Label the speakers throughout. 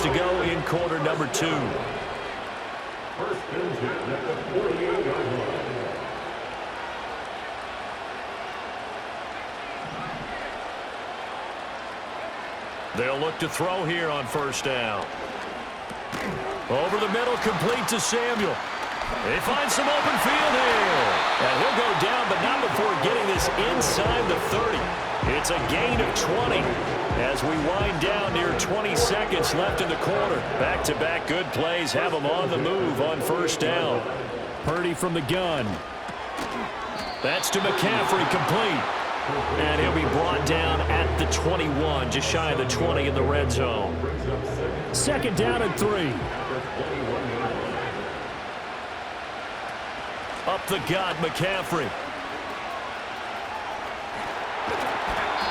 Speaker 1: to go in quarter number 2.
Speaker 2: First and 10 at the 48-yard line.
Speaker 1: They'll look to throw here on first down. Over the middle, complete to Samuel. They find some open field here. And he'll go down, but not before getting this inside the 30. It's a gain of 20 as we wind down near 20 seconds left in the quarter. Back-to-back good plays have them on the move on first down. Purdy from the gun. That's to McCaffrey, complete. And he'll be brought down at the 21, just shy of the 20 in the red zone. Second down and 3. Up the gut, McCaffrey.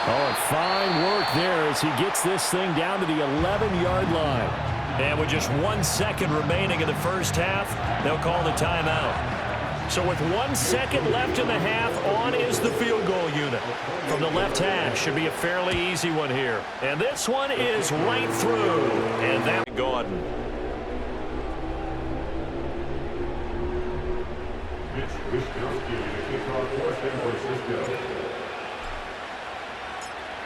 Speaker 1: Oh, fine work there as he gets this thing down to the 11-yard line. And with just 1 second remaining in the first half, they'll call the timeout. So with 1 second left in the half, on is the field goal unit. From the left hash, should be a fairly easy one here. And this one is right through. And that Gordon.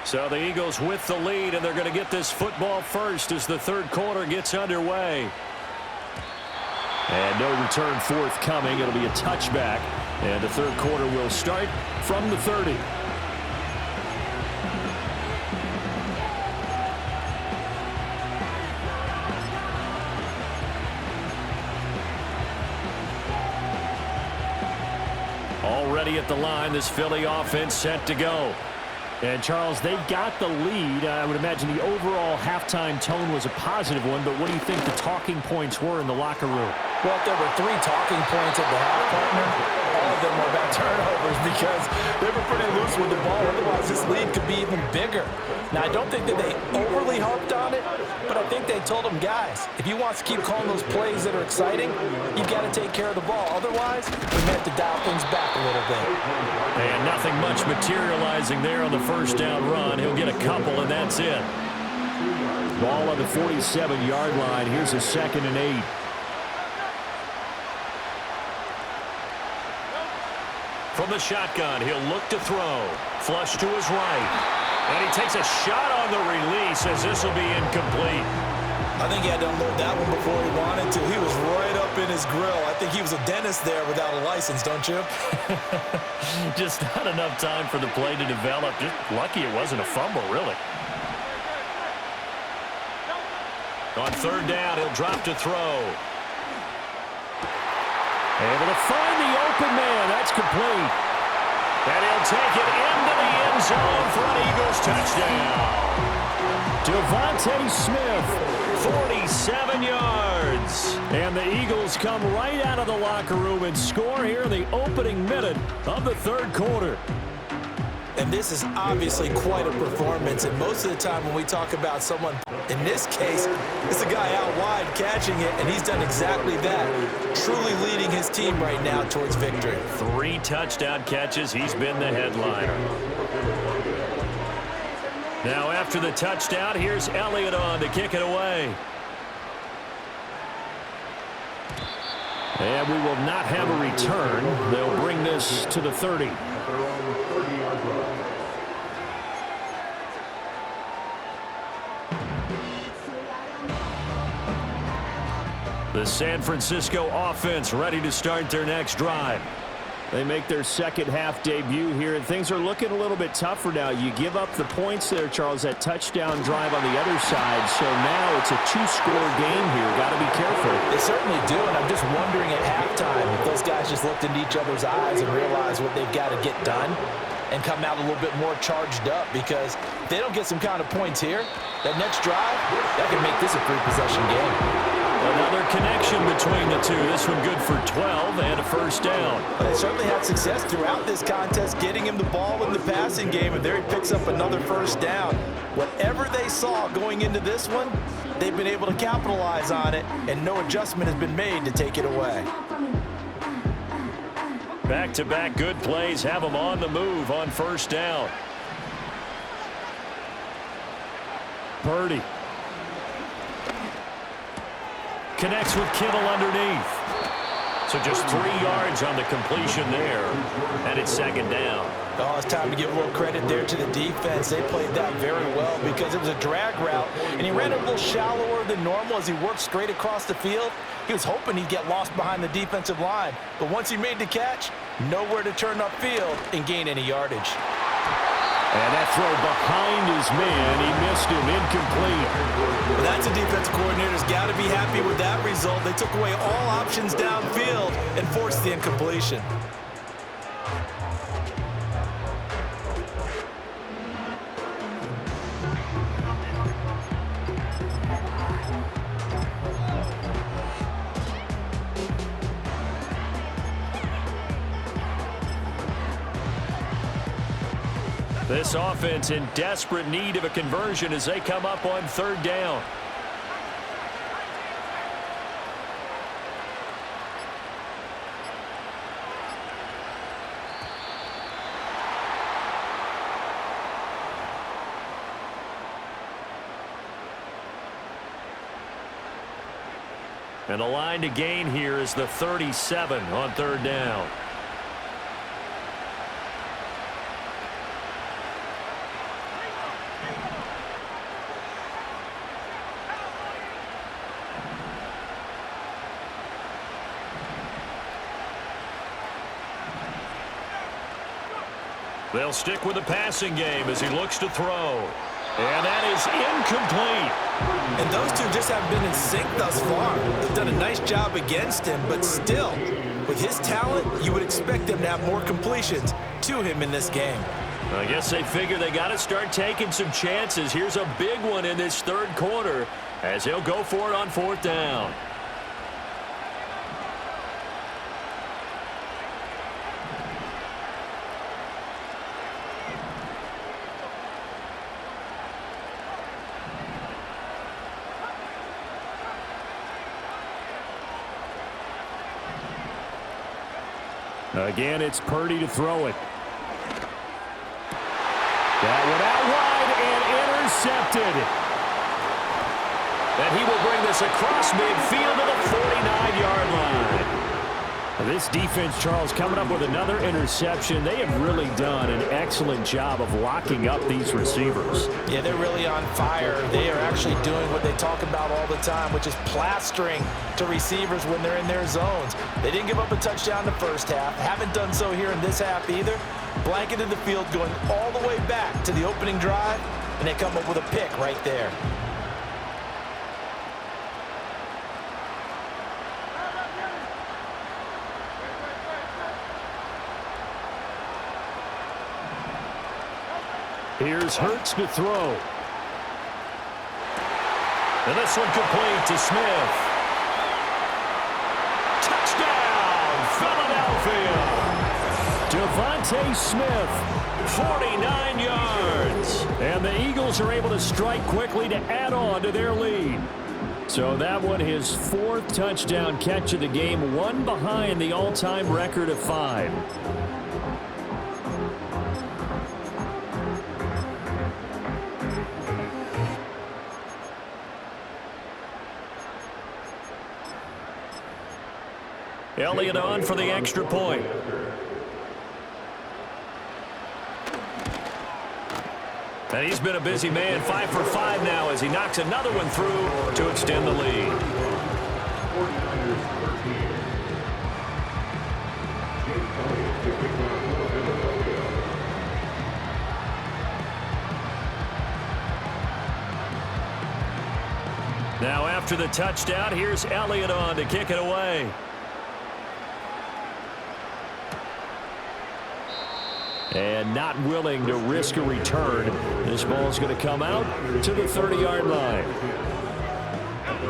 Speaker 1: So the Eagles with the lead, and they're going to get this football first as the third quarter gets underway. And no return forthcoming. It'll be a touchback. And the third quarter will start from the 30. Already at the line, this Philly offense set to go. And, Charles, they've got the lead. I would imagine the overall halftime tone was a positive one, but what do you think the talking points were in the locker room?
Speaker 3: Well, if there were 3 talking points at the half, partner, all of them were about turnovers because they were pretty loose with the ball. Otherwise, this lead could be even bigger. Now, I don't think that they overly harped on it, but I think they told them, guys, if you want to keep calling those plays that are exciting, you've got to take care of the ball. Otherwise, we have to dial things back a little bit.
Speaker 1: And nothing much materializing there on the first down run. He'll get a couple, and that's it. Ball on the 47-yard line. Here's a 2nd and 8. From the shotgun, he'll look to throw. Flush to his right. And he takes a shot on the release as this will be incomplete.
Speaker 3: I think he had to unload that one before he wanted to. He was right up in his grill. I think he was a dentist there without a license, don't you?
Speaker 1: Just not enough time for the play to develop. Just lucky it wasn't a fumble, really. On third down, he'll drop to throw. Able to find the open man. That's complete. And he'll take it into the end zone for an Eagles touchdown. Devontae Smith, 47 yards. And the Eagles come right out of the locker room and score here in the opening minute of the third quarter.
Speaker 3: And this is obviously quite a performance. And most of the time when we talk about someone, in this case, it's a guy out wide catching it, and he's done exactly that. Truly leading his team right now towards victory.
Speaker 1: 3 touchdown catches. He's been the headliner. Now after the touchdown, here's Elliott on to kick it away. And we will not have a return. They'll bring this to the 30. The San Francisco offense ready to start their next drive. They make their second half debut here, and things are looking a little bit tougher now. You give up the points there, Charles, that touchdown drive on the other side. So now it's a 2-score game here. Got to be careful.
Speaker 3: They certainly do, and I'm just wondering at halftime if those guys just looked into each other's eyes and realized what they've got to get done and come out a little bit more charged up, because if they don't get some kind of points here, that next drive, that can make this a 3-possession game.
Speaker 1: Another connection between the two. This one good for 12 and a first down.
Speaker 3: They certainly had success throughout this contest getting him the ball in the passing game, and there he picks up another first down. Whatever they saw going into this one, they've been able to capitalize on it, and no adjustment has been made to take it away.
Speaker 1: Back-to-back good plays have them on the move on first down. Connects with Kittle underneath. So just 3 yards on the completion there, and it's second down.
Speaker 3: Oh, it's time to give a little credit there to the defense. They played that very well because it was a drag route, and he ran it a little shallower than normal as he worked straight across the field. He was hoping he'd get lost behind the defensive line, but once he made the catch, nowhere to turn upfield and gain any yardage.
Speaker 1: And that throw behind his man, he missed him, incomplete.
Speaker 3: Well, that's a defense coordinator's got to be happy with that result. They took away all options downfield and forced the incompletion.
Speaker 1: This offense in desperate need of a conversion as they come up on third down. And the line to gain here is the 37 on third down. They'll stick with the passing game as he looks to throw. And that is incomplete.
Speaker 3: And those two just haven't been in sync thus far. They've done a nice job against him, but still, with his talent, you would expect them to have more completions to him in this game.
Speaker 1: I guess they figure they got to start taking some chances. Here's a big one in this third quarter as he'll go for it on fourth down. Again, it's Purdy to throw it. That one out wide and intercepted. And he will bring this across midfield to the 49-yard line. This defense, Charles, coming up with another interception. They have really done an excellent job of locking up these receivers.
Speaker 3: Yeah, they're really on fire. They are actually doing what they talk about all the time, which is plastering to receivers when they're in their zones. They didn't give up a touchdown in the first half. Haven't done so here in this half either. Blanketed the field going all the way back to the opening drive, and they come up with a pick right there.
Speaker 1: Here's Hurts to throw. And this one complete to Smith. Touchdown, Philadelphia. Devontae Smith, 49 yards. And the Eagles are able to strike quickly to add on to their lead. So that one, his fourth touchdown catch of the game, one behind the all-time record of 5. Elliott on for the extra point. And he's been a busy man, 5 for 5 now as he knocks another one through to extend the lead. Now after the touchdown, here's Elliott on to kick it away. And not willing to risk a return. This ball's going to come out to the 30-yard line.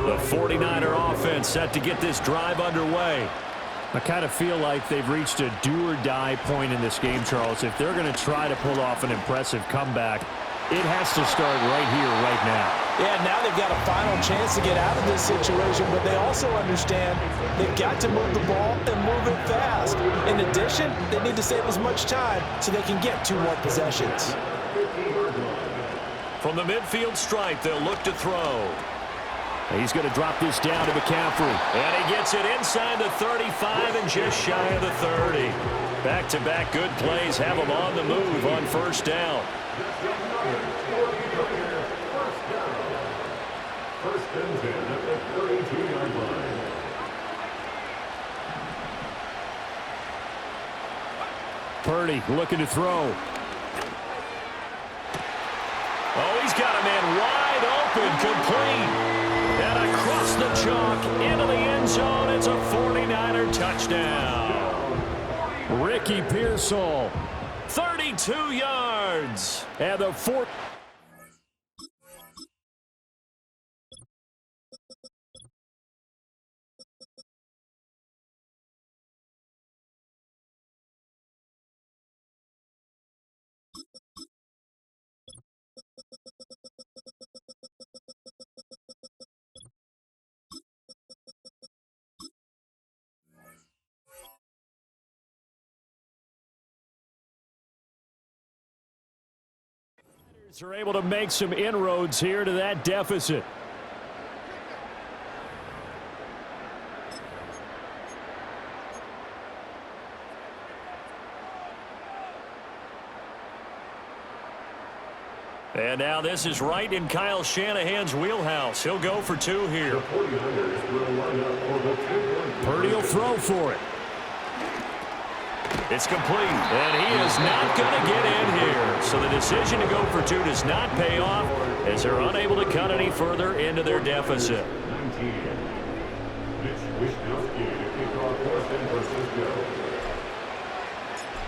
Speaker 1: The 49er offense set to get this drive underway. I kind of feel like they've reached a do-or-die point in this game, Charles. If they're going to try to pull off an impressive comeback, it has to start right here, right now.
Speaker 3: Yeah, now they've got a final chance to get out of this situation, but they also understand they've got to move the ball and move it fast. In addition, they need to save as much time so they can get 2 more possessions.
Speaker 1: From the midfield stripe, they'll look to throw. He's going to drop this down to McCaffrey. And he gets it inside the 35 and just shy of the 30. Back-to-back good plays have him on the move on first down.
Speaker 2: First and 10 at the 32-yard line.
Speaker 1: Purdy looking to throw. Oh, he's got a man wide open, complete. And across the chalk, into the end zone. It's a 49er touchdown. Ricky Pearsall, 32 yards. And the fourth. Are able to make some inroads here to that deficit. And now this is right in Kyle Shanahan's wheelhouse. He'll go for two here. Purdy will throw for it. It's complete, and he is not going to get in here. So the decision to go for two does not pay off as they're unable to cut any further into their deficit.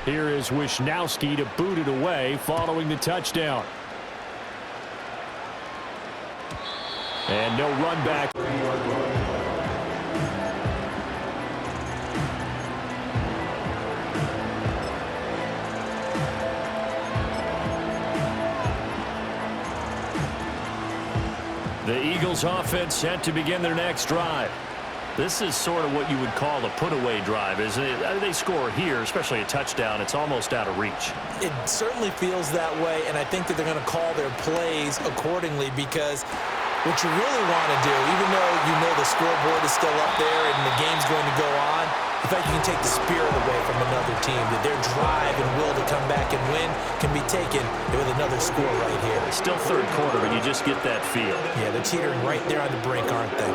Speaker 1: Here is Wishnowski to boot it away following the touchdown. And no run back. The Eagles offense set to begin their next drive. This is sort of what you would call a put-away drive, isn't it? They score here, especially a touchdown. It's almost out of reach.
Speaker 3: It certainly feels that way, and I think that they're going to call their plays accordingly because what you really want to do, even though you know the scoreboard is still up there and the game's going to go on, in fact, you can take the spirit away from another team, that their drive and will to come back and win can be taken with another score right here.
Speaker 1: It's still third quarter, but you just get that feel.
Speaker 3: Yeah, they're teetering right there on the brink, aren't they?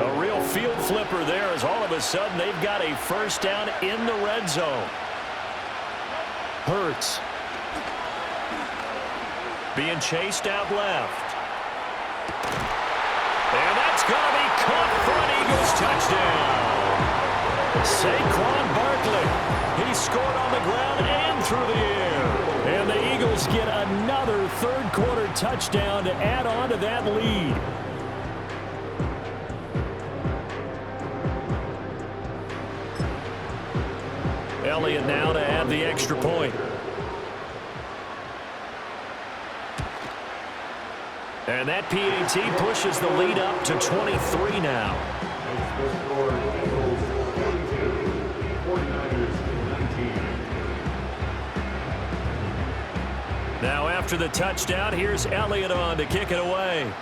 Speaker 1: A real field flipper there as all of a sudden they've got a first down in the red zone. Hurts. Being chased out left. And that's going to be caught for an Eagles touchdown. Saquon Barkley. He scored on the ground and through the air. And the Eagles get another third quarter touchdown to add on to that lead. Elliott now to add the extra point. And that PAT pushes the lead up to 23 now. Now after the touchdown, here's Elliott on to kick it away.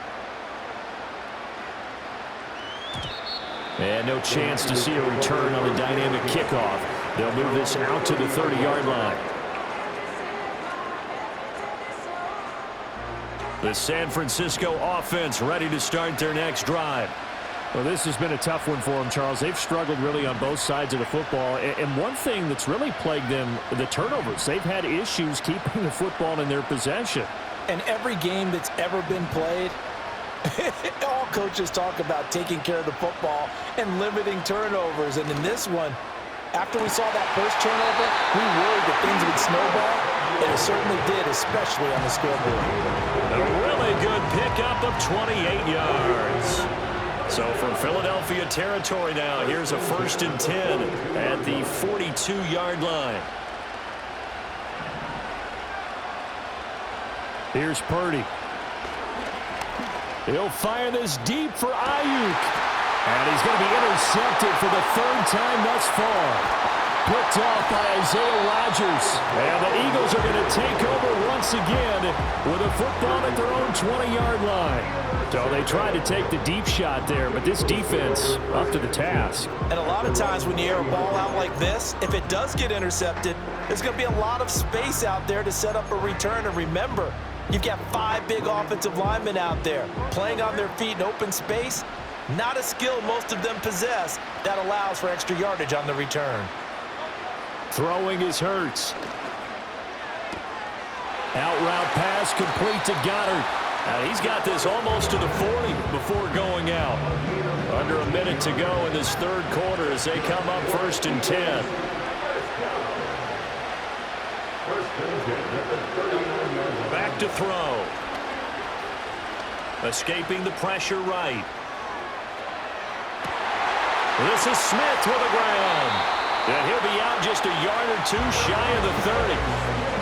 Speaker 1: And no chance to see a return on the dynamic kickoff. They'll move this out to the 30-yard line. The San Francisco offense ready to start their next drive. Well, this has been a tough one for them, Charles. They've struggled really on both sides of the football. And one thing that's really plagued them, the turnovers. They've had issues keeping the football in their possession.
Speaker 3: And every game that's ever been played, all coaches talk about taking care of the football and limiting turnovers. And in this one, after we saw that first turnover, we worried that things would snowball, and it certainly did, especially on the scoreboard.
Speaker 1: A really good pickup of 28 yards. So from Philadelphia territory now, here's a 1st and 10 at the 42-yard line. Here's Purdy. He'll fire this deep for Ayuk. And he's going to be intercepted for the third time thus far. Picked off by Isaiah Rodgers. And the Eagles are going to take over once again with a football at their own 20-yard line. So they tried to take the deep shot there, but this defense up to the task.
Speaker 3: And a lot of times when you air a ball out like this, if it does get intercepted, there's going to be a lot of space out there to set up a return. And remember, you've got 5 big offensive linemen out there playing on their feet in open space. Not a skill most of them possess that allows for extra yardage on the return.
Speaker 1: Throwing is Hurts. Out route pass complete to Goddard. He's got this almost to the 40 before going out. Under a minute to go in this third quarter as they come up 1st and 10. Back to throw. Escaping the pressure right. This is Smith with the ground. And he'll be out just a yard or two shy of the 30.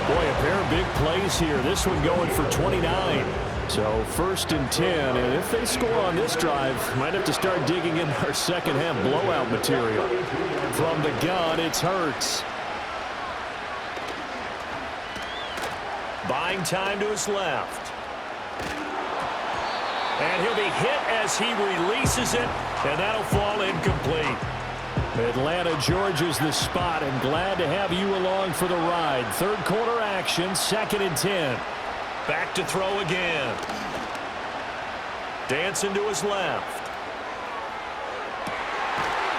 Speaker 1: Boy, a pair of big plays here. This one going for 29. So 1st and 10. And if they score on this drive, might have to start digging in our second half blowout material. From the gun, it's Hurts. Buying time to his left. And he'll be hit as he releases it. And that'll fall incomplete. Atlanta, Georgia's the spot, and glad to have you along for the ride. Third quarter action, 2nd and 10. Back to throw again. Dancing to his left.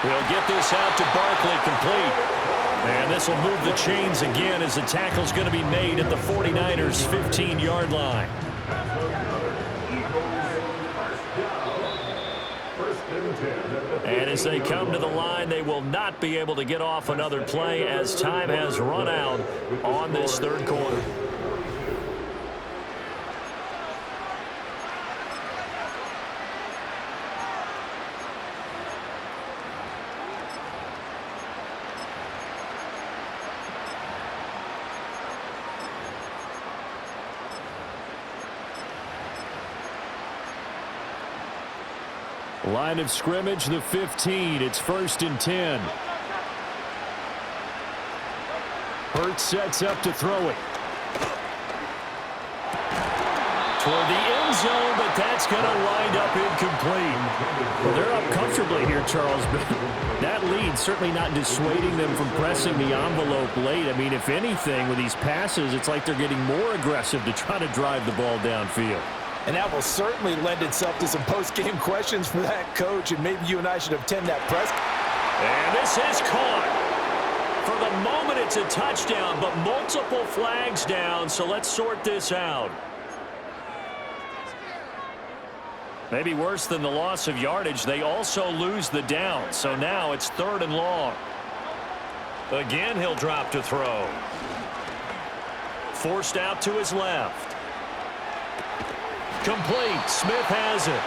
Speaker 1: He'll get this out to Barkley, complete. And this will move the chains again as the tackle's going to be made at the 49ers' 15-yard line. And as they come to the line, they will not be able to get off another play as time has run out on this third quarter. Line of scrimmage, the 15. It's 1st and 10. Hurts sets up to throw it. Toward the end zone, but that's going to wind up incomplete. Well, they're up comfortably here, Charles, but that lead certainly not dissuading them from pressing the envelope late. I mean, if anything, with these passes, it's like they're getting more aggressive to try to drive the ball downfield.
Speaker 3: And that will certainly lend itself to some post-game questions for that coach, and maybe you and I should attend that press.
Speaker 1: And this is caught. For the moment, it's a touchdown, but multiple flags down, so let's sort this out. Maybe worse than the loss of yardage, they also lose the down, so now it's 3rd and long. Again, he'll drop to throw. Forced out to his left. Complete. Smith has it.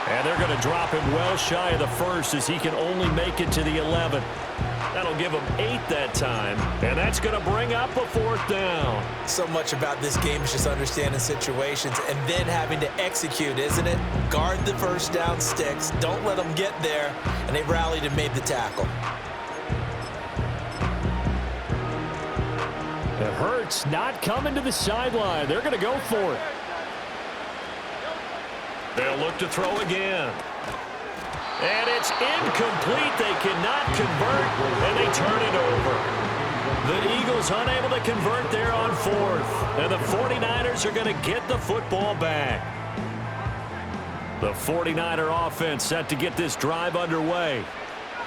Speaker 1: And they're going to drop him well shy of the 1st as he can only make it to the 11. That'll give him 8 that time. And that's going to bring up a 4th down.
Speaker 3: So much about this game is just understanding situations and then having to execute, isn't it? Guard the first down sticks. Don't let them get there. And they rallied and made the tackle.
Speaker 1: It hurts not coming to the sideline. They're going to go for it. They'll look to throw again. And it's incomplete. They cannot convert, and they turn it over. The Eagles unable to convert there on 4th. And the 49ers are going to get the football back. The 49er offense set to get this drive underway.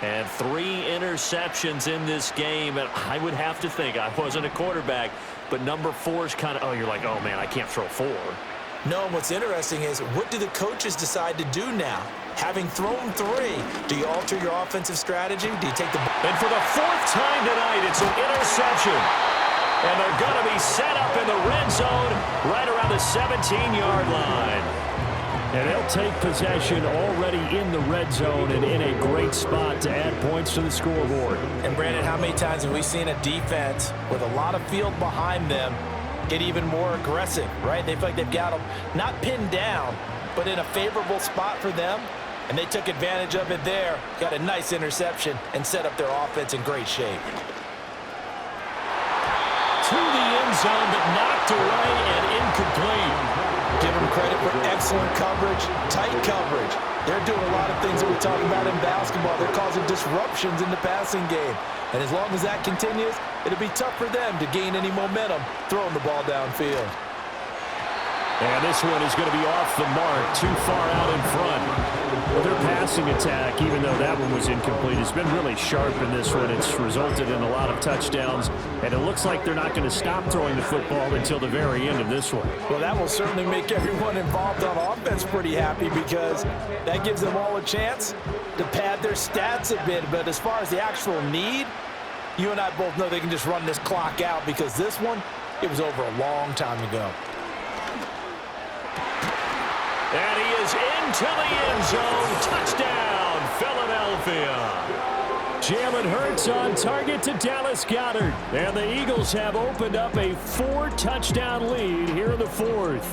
Speaker 1: And 3 interceptions in this game. And I would have to think, I wasn't a quarterback, but number 4 is kind of, oh, you're like, oh, man, I can't throw 4.
Speaker 3: No, what's interesting is what do the coaches decide to do now? Having thrown 3, do you alter your offensive strategy? Do you take the...
Speaker 1: And for the 4th time tonight, it's an interception. And they're going to be set up in the red zone right around the 17-yard line. And they'll take possession already in the red zone and in a great spot to add points to the scoreboard.
Speaker 3: And, Brandon, how many times have we seen a defense with a lot of field behind them get even more aggressive, right? They feel like they've got them not pinned down, but in a favorable spot for them, and they took advantage of it there, got a nice interception, and set up their offense in great shape.
Speaker 1: To the end zone, but knocked away and incomplete.
Speaker 3: Give them credit for excellent coverage, tight coverage. They're doing a lot of things that we talk about in basketball. They're causing disruptions in the passing game. And as long as that continues, it'll be tough for them to gain any momentum throwing the ball downfield.
Speaker 1: And this one is going to be off the mark, too far out in front. Well, their passing attack, even though that one was incomplete, has been really sharp in this one. It's resulted in a lot of touchdowns, and it looks like they're not going to stop throwing the football until the very end of this one.
Speaker 3: Well, that will certainly make everyone involved on offense pretty happy because that gives them all a chance to pad their stats a bit. But as far as the actual need, you and I both know they can just run this clock out because this one, it was over a long time ago.
Speaker 1: And he is into the end zone. Touchdown, Philadelphia. Jalen Hurts on target to Dallas Goedert. And the Eagles have opened up a 4-touchdown lead here in the fourth.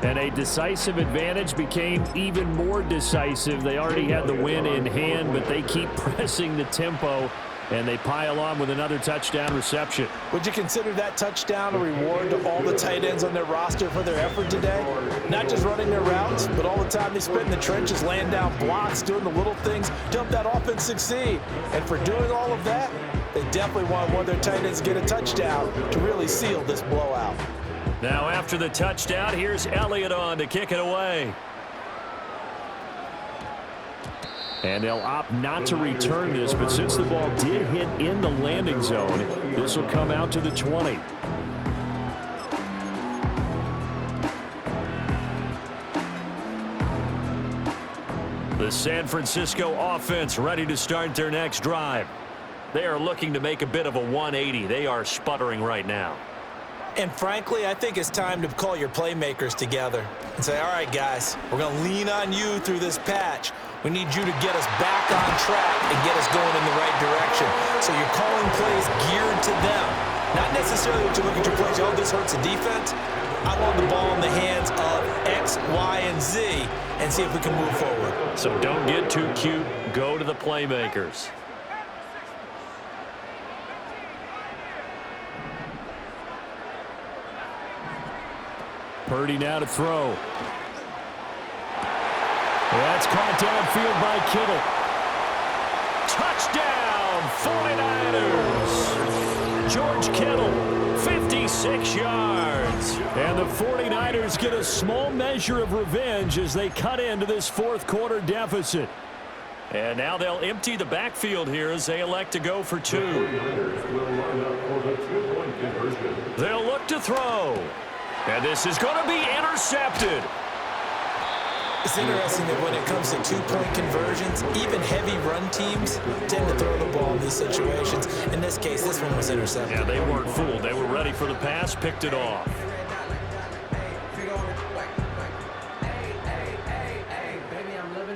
Speaker 1: And a decisive advantage became even more decisive. They already had the win in hand, but they keep pressing the tempo, and they pile on with another touchdown reception.
Speaker 3: Would you consider that touchdown a reward to all the tight ends on their roster for their effort today? Not just running their routes, but all the time they spent in the trenches, laying down blocks, doing the little things to help that offense succeed. And for doing all of that, they definitely want one of their tight ends to get a touchdown to really seal this blowout.
Speaker 1: Now after the touchdown, here's Elliott on to kick it away. And they'll opt not to return this, but since the ball did hit in the landing zone, this will come out to the 20. The San Francisco offense ready to start their next drive. They are looking to make a bit of a 180. They are sputtering right now.
Speaker 3: And frankly, I think it's time to call your playmakers together and say, all right, guys, we're going to lean on you through this patch. We need you to get us back on track and get us going in the right direction. So you're calling plays geared to them. Not necessarily what you look at your plays, oh, this hurts the defense. I want the ball in the hands of X, Y, and Z and see if we can move forward.
Speaker 1: So don't get too cute. Go to the playmakers. Purdy now to throw. That's caught downfield by Kittle. Touchdown, 49ers. George Kittle, 56 yards. And the 49ers get a small measure of revenge as they cut into this fourth quarter deficit. And now they'll empty the backfield here as they elect to go for two. They'll look to throw. And this is going to be intercepted.
Speaker 3: It's interesting that when it comes to two-point conversions, even heavy run teams tend to throw the ball in these situations. In this case, this one was intercepted.
Speaker 1: Yeah, they weren't fooled. They were ready for the pass, picked it off.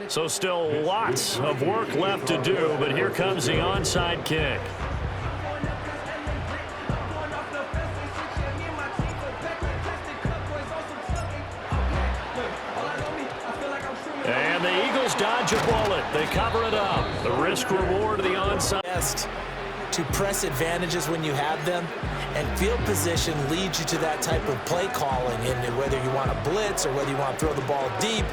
Speaker 1: So still lots of work left to do, but here comes the onside kick. And the Eagles dodge a bullet. They cover it up. The risk reward of the onside.
Speaker 3: Best to press advantages when you have them, and field position leads you to that type of play calling, and whether you want to blitz or whether you want to throw the ball deep,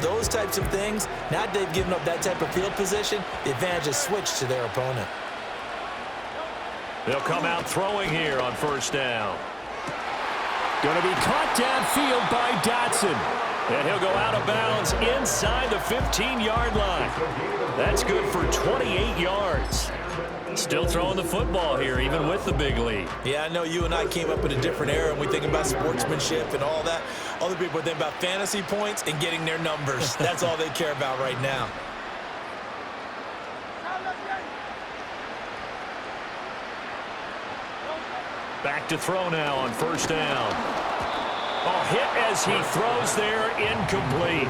Speaker 3: those types of things. Now that they've given up that type of field position, the advantage is switched to their opponent.
Speaker 1: They'll come out throwing here on first down. Going to be caught downfield by Dotson. And he'll go out of bounds inside the 15-yard line. That's good for 28 yards. Still throwing the football here, even with the big lead.
Speaker 3: Yeah, I know you and I came up in a different era, and we think about sportsmanship and all that. Other people think about fantasy points and getting their numbers. That's all they care about right now.
Speaker 1: Back to throw now on first down. Oh, hit as he throws there, incomplete.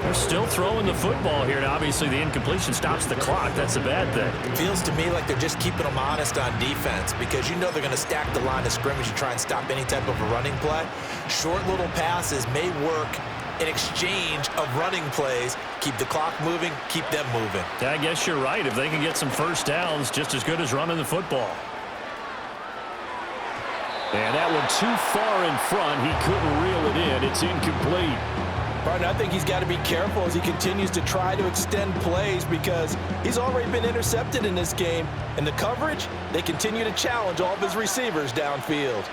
Speaker 1: They're still throwing the football here, and obviously the incompletion stops the clock. That's a bad thing.
Speaker 3: It feels to me like they're just keeping them honest on defense because you know they're going to stack the line of scrimmage to try and stop any type of a running play. Short little passes may work in exchange of running plays. Keep the clock moving, keep them moving.
Speaker 1: Yeah, I guess you're right. If they can get some first downs, just as good as running the football. And that one too far in front. He couldn't reel it in. It's incomplete.
Speaker 3: Partner, I think he's got to be careful as he continues to try to extend plays because he's already been intercepted in this game. And the coverage, they continue to challenge all of his receivers downfield.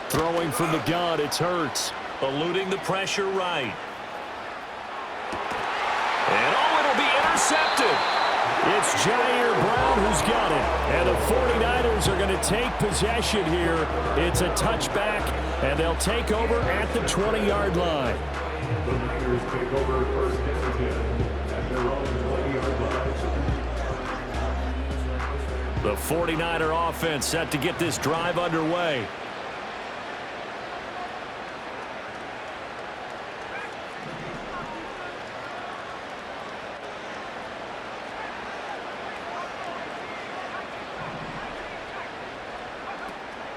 Speaker 1: Throwing from the gun, it's Hurts. Eluding the pressure right. And it'll be intercepted. It's Jair Brown who's got it. And the 49ers are going to take possession here. It's a touchback, and they'll take over at the 20-yard line.
Speaker 2: The Niners take over first and 10 at their own 20-yard line.
Speaker 1: The 49er offense set to get this drive underway.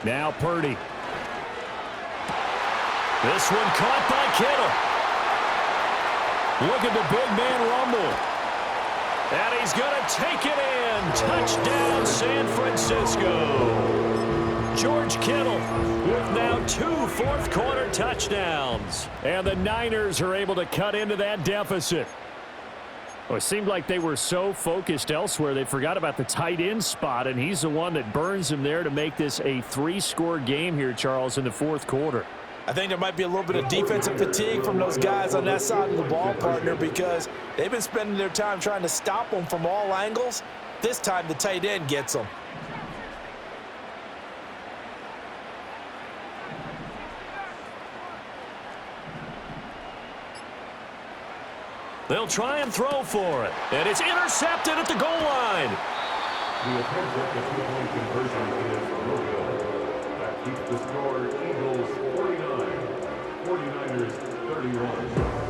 Speaker 1: Now Purdy. This one caught by Kittle. Look at the big man rumble. And he's going to take it in. Touchdown, San Francisco. George Kittle with now 2 fourth-quarter touchdowns. And the Niners are able to cut into that deficit. Well, it seemed like they were so focused elsewhere they forgot about the tight end spot, and he's the one that burns him there to make this a 3-score game here, Charles, in the fourth quarter.
Speaker 3: I think there might be a little bit of defensive fatigue from those guys on that side of the ball, partner, because they've been spending their time trying to stop them from all angles. This time the tight end gets them.
Speaker 1: They'll try and throw for it. And it's intercepted at the goal line.
Speaker 2: The attempt at the two-point conversion is no good. That keeps the score Eagles 49, 49ers 31.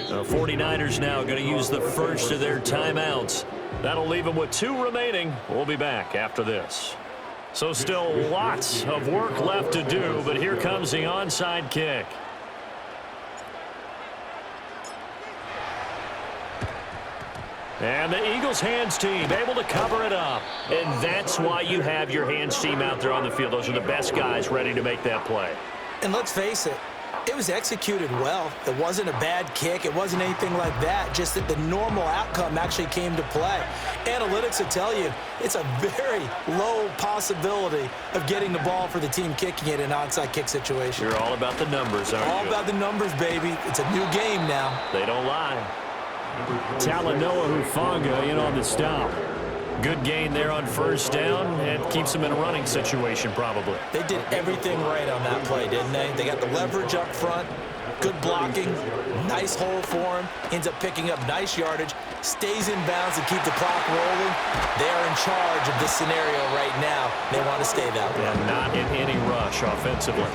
Speaker 1: The 49ers now going to use the first of their timeouts. That'll leave them with 2 remaining. We'll be back after this. So still lots of work left to do, but here comes the onside kick. And the Eagles hands team able to cover it up. And that's why you have your hands team out there on the field. Those are the best guys ready to make that play.
Speaker 3: And let's face it, it was executed well. It wasn't a bad kick. It wasn't anything like that. Just that the normal outcome actually came to play. Analytics will tell you it's a very low possibility of getting the ball for the team kicking it in an onside kick situation.
Speaker 1: You're all about the numbers, aren't you?
Speaker 3: All about the numbers, baby. It's a new game now.
Speaker 1: They don't lie. Talanoa Hufanga in on the stop. Good gain there on first down, and keeps them in a running situation probably.
Speaker 3: They did everything right on that play, didn't they? They got the leverage up front, good blocking, nice hole for him, ends up picking up nice yardage, stays in bounds to keep the clock rolling. They are in charge of this scenario right now. They want to stay that way.
Speaker 1: And not in any rush offensively.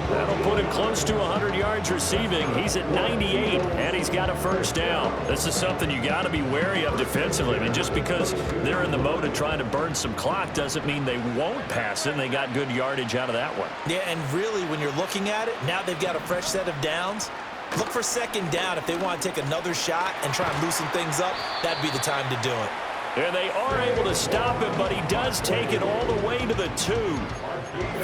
Speaker 1: That'll put him close to 100 yards receiving. He's at 98, and he's got a first down. This is something you got to be wary of defensively. I mean, just because they're in the mode of trying to burn some clock doesn't mean they won't pass it. And they got good yardage out of that one.
Speaker 3: Yeah, and really, when you're looking at it, now they've got a fresh set of downs. Look for second down. If they want to take another shot and try and loosen things up, that'd be the time to do it.
Speaker 1: And they are able to stop him, but he does take it all the way to the 2.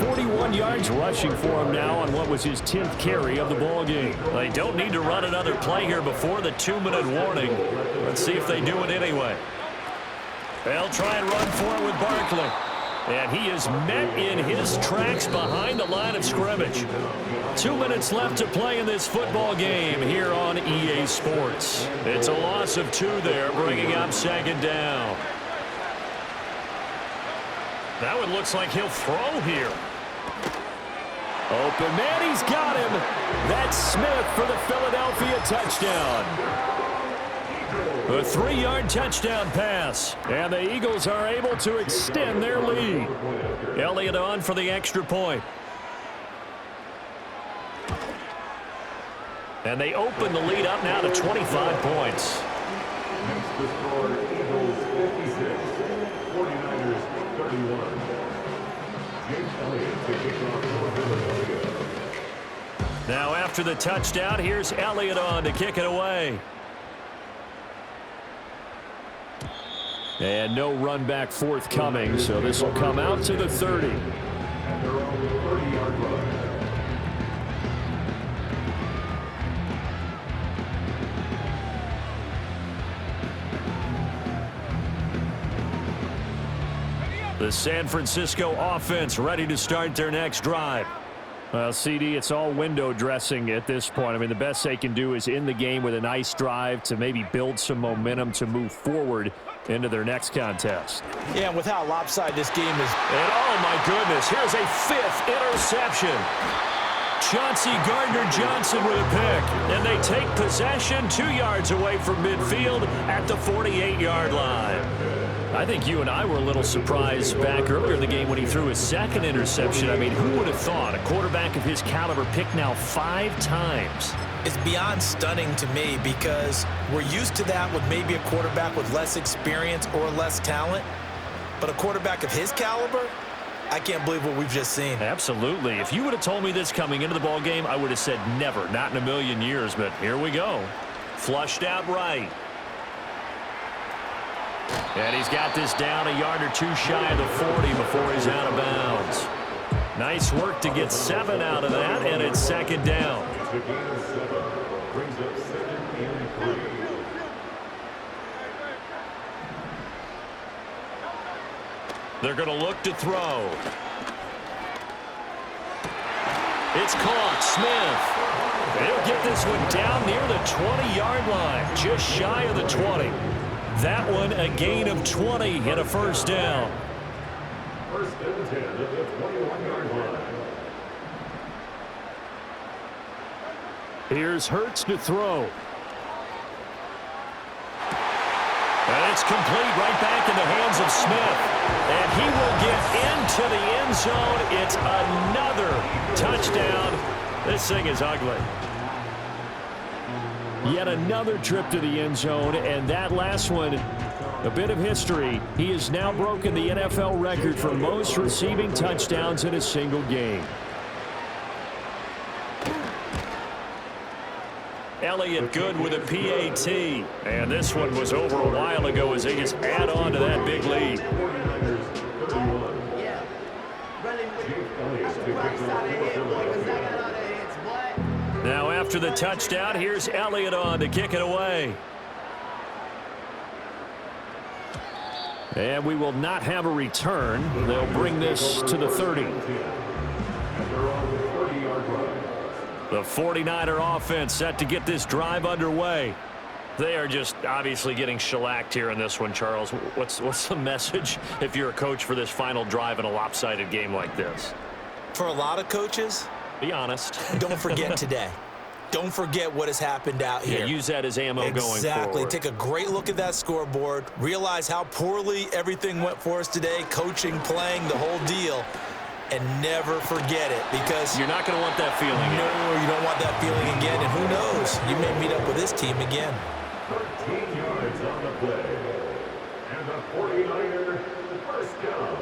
Speaker 1: 41 yards rushing for him now on what was his 10th carry of the ball game. They don't need to run another play here before the 2-minute warning. Let's see if they do it anyway. They'll try and run for it with Barkley. And he is met in his tracks behind the line of scrimmage. 2 minutes left to play in this football game here on EA Sports. It's a loss of 2 there, bringing up second down. Now it looks like he'll throw here. Open man, he's got him. That's Smith for the Philadelphia touchdown. A 3-yard touchdown pass. And the Eagles are able to extend their lead. Elliott on for the extra point. And they open the lead up now to 25 points.
Speaker 2: Next to score, Eagles 56, 49ers 31. Jake Elliott to kick off for Philadelphia.
Speaker 1: Now after the touchdown, here's Elliott on to kick it away. And no run back forthcoming, so this will come out to the 30.
Speaker 2: At their own 30-yard line.
Speaker 1: The San Francisco offense ready to start their next drive. Well, CD, it's all window dressing at this point. I mean, the best they can do is in the game with a nice drive to maybe build some momentum to move forward into their next contest.
Speaker 3: Yeah, and with how lopsided this game is.
Speaker 1: And oh my goodness, here's a 5th interception. Chauncey Gardner-Johnson with a pick. And they take possession 2 yards away from midfield at the 48-yard line. I think you and I were a little surprised back earlier in the game when he threw his 2nd interception. I mean, who would have thought a quarterback of his caliber picked now 5 times?
Speaker 3: It's beyond stunning to me because we're used to that with maybe a quarterback with less experience or less talent. But a quarterback of his caliber, I can't believe what we've just seen.
Speaker 1: Absolutely. If you would have told me this coming into the ball game, I would have said never, not in a million years. But here we go. Flushed out right. And he's got this down a yard or 2 shy of the 40 before he's out of bounds. Nice work to get 7 out of that, and it's 2nd down.
Speaker 2: The gain of 7 brings up 2nd and 3.
Speaker 1: They're going to look to throw. It's caught. Smith. They'll get this one down near the 20-yard line, just shy of the 20. That one a gain of 20 and a 1st down.
Speaker 2: 1st and 10 at the 21-yard line.
Speaker 1: Here's Hurts to throw. And it's complete right back in the hands of Smith. And he will get into the end zone. It's another touchdown. This thing is ugly. Yet another trip to the end zone, and that last one, a bit of history. He has now broken the NFL record for most receiving touchdowns in a single game. Elliott good with a PAT. And this one was over a while ago as they just add on to that big lead.
Speaker 2: 49ers 31. Jake Elliott to kick off for Philadelphia.
Speaker 1: Now after the touchdown, here's Elliott on to kick it away. And we will not have a return. They'll bring this to the 30.
Speaker 2: At their own 30-yard line.
Speaker 1: The 49er offense set to get this drive underway. They are just obviously getting shellacked here in this one, Charles. What's the message if you're a coach for this final drive in a lopsided game like this?
Speaker 3: For a lot of coaches,
Speaker 1: be honest.
Speaker 3: don't forget today. Don't forget what has happened out here.
Speaker 1: Yeah, use that as ammo going forward.
Speaker 3: Exactly. Take a great look at that scoreboard. Realize how poorly everything went for us today, coaching, playing, the whole deal. And never forget it because
Speaker 1: you're not going to want that feeling again.
Speaker 3: No, you don't want that feeling again. And who knows? You may meet up with this team again.
Speaker 2: 13 yards on the play. And the 49er 1st down.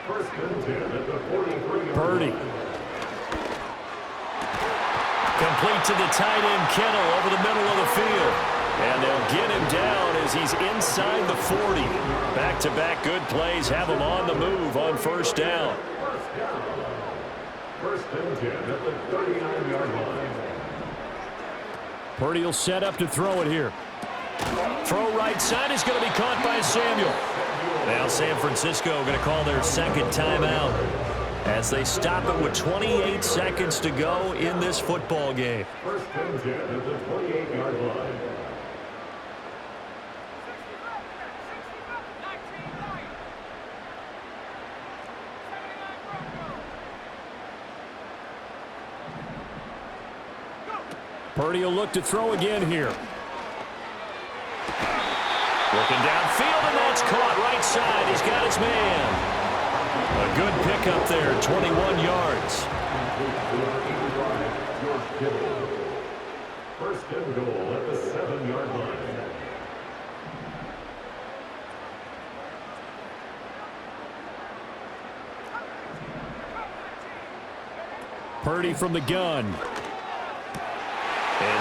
Speaker 2: 1st and 10 at the 43-yard
Speaker 1: Purdy.
Speaker 2: line.
Speaker 1: Complete to the tight end, Kittle, over the middle of the field. And they'll get him down as he's inside the 40. Back-to-back good plays have him on the move on 1st down.
Speaker 2: 1st down. 1st and 10 at the 39-yard line.
Speaker 1: Purdy will set up to throw it here. Throw right side is going to be caught by Samuel. Now San Francisco going to call their 2nd timeout as they stop it with 28 seconds to go in this football game.
Speaker 2: 1st and 10 at the 28-yard line.
Speaker 1: Purdy will look to throw again here. Looking downfield, and that's caught right side. He's got his man. A good pickup there, 21 yards.
Speaker 2: 1st and goal at the 7-yard line.
Speaker 1: Purdy from the gun. And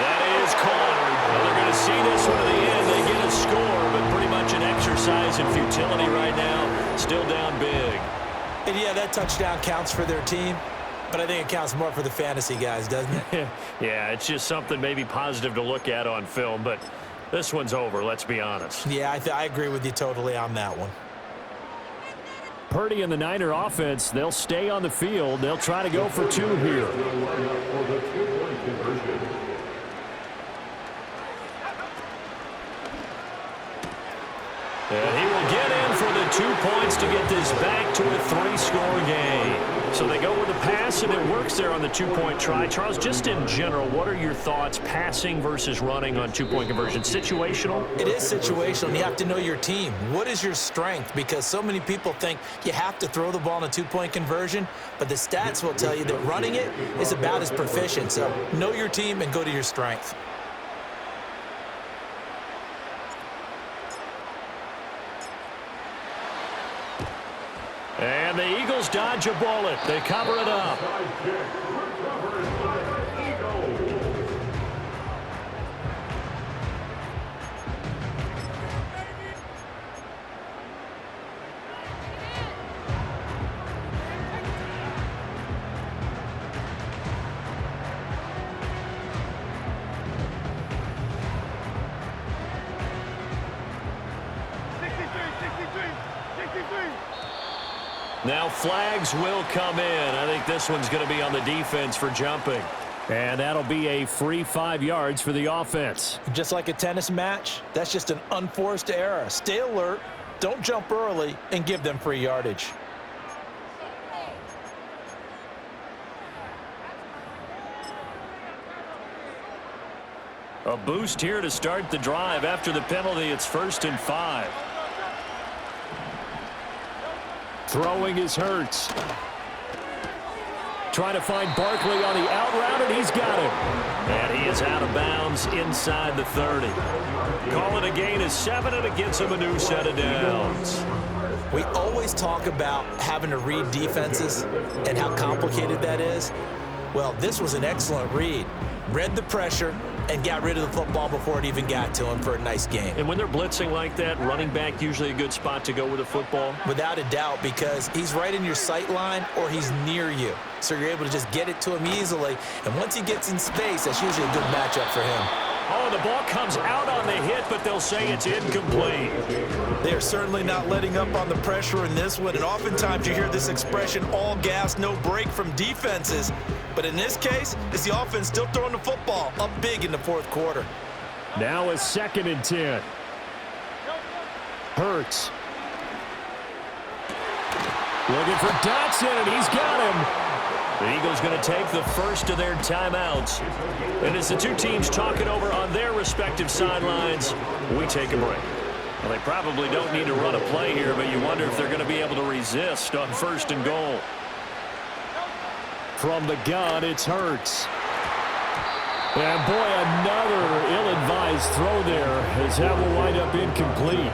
Speaker 1: that is caught. Well, they're going to see this one to the end. They get a score, but pretty much an exercise in futility right now. Still down big.
Speaker 3: And yeah, that touchdown counts for their team, but I think it counts more for the fantasy guys, doesn't it?
Speaker 1: Yeah, it's just something maybe positive to look at on film, but this one's over, let's be honest.
Speaker 3: Yeah, I agree with you totally on that one.
Speaker 1: Purdy and the Niner offense, they'll stay on the field. They'll try to go for two here. And he will get in for the 2 points to get this back to a 3-score game. So they go with a pass, and it works there on the 2-point try. Charles, just in general, what are your thoughts passing versus running on 2-point conversion? Situational?
Speaker 3: It is situational. You have to know your team. What is your strength? Because so many people think you have to throw the ball in a 2-point conversion, but the stats will tell you that running it is about as proficient. So know your team and go to your strength.
Speaker 1: And the Eagles dodge a bullet. They cover it up. Now flags will come in. I think this one's going to be on the defense for jumping. And that'll be a free 5 yards for the offense.
Speaker 3: Just like a tennis match, that's just an unforced error. Stay alert, don't jump early, and give them free yardage.
Speaker 1: A boost here to start the drive. After the penalty, it's 1st and 5. Throwing is Hurts. Trying to find Barkley on the out route, and he's got him. And he is out of bounds inside the 30. Call it a gain of 7, and it gets him a new set of downs.
Speaker 3: We always talk about having to read defenses and how complicated that is. Well, this was an excellent read. Read the pressure and got rid of the football before it even got to him for a nice game.
Speaker 1: And when they're blitzing like that, running back usually a good spot to go with the football?
Speaker 3: Without a doubt, because he's right in your sight line or he's near you. So you're able to just get it to him easily. And once he gets in space, that's usually a good matchup for him.
Speaker 1: Oh, the ball comes out on the hit, but they'll say it's incomplete.
Speaker 3: They're certainly not letting up on the pressure in this one, and oftentimes you hear this expression, all gas, no break from defenses. But in this case, it's the offense still throwing the football up big in the 4th quarter.
Speaker 1: Now a 2nd and 10. Hurts. Looking for Dotson, and he's got him. The Eagles going to take the first of their timeouts. And as the two teams talk it over on their respective sidelines, we take a break. Well, they probably don't need to run a play here, but you wonder if they're going to be able to resist on 1st and goal. From the gun, it's Hurts. And boy, another ill-advised throw there, as that will wind up incomplete.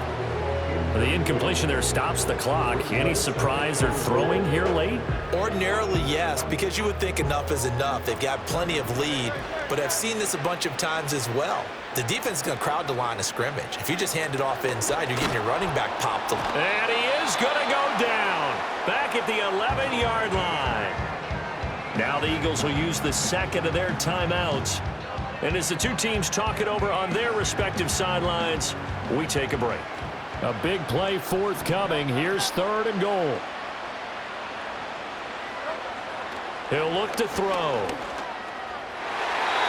Speaker 1: The incompletion there stops the clock. Any surprise they're throwing here late?
Speaker 3: Ordinarily, yes, because you would think enough is enough. They've got plenty of lead, but I've seen this a bunch of times as well. The defense is going to crowd the line of scrimmage. If you just hand it off inside, you're getting your running back popped.
Speaker 1: And he is going to go down back at the 11-yard line. Now the Eagles will use the 2nd of their timeouts. And as the two teams talk it over on their respective sidelines, we take a break. A big play forthcoming. Here's 3rd and goal. He'll look to throw.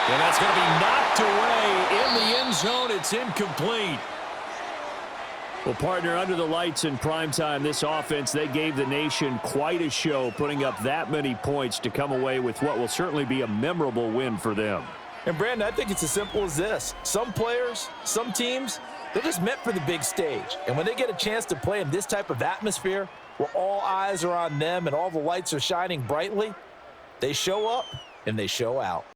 Speaker 1: And that's going to be knocked away in the end zone. It's incomplete. Well, partner, under the lights in primetime, this offense, they gave the nation quite a show, putting up that many points to come away with what will certainly be a memorable win for them.
Speaker 3: And, Brandon, I think it's as simple as this. Some players, some teams, they're just meant for the big stage. And when they get a chance to play in this type of atmosphere where all eyes are on them and all the lights are shining brightly, they show up and they show out.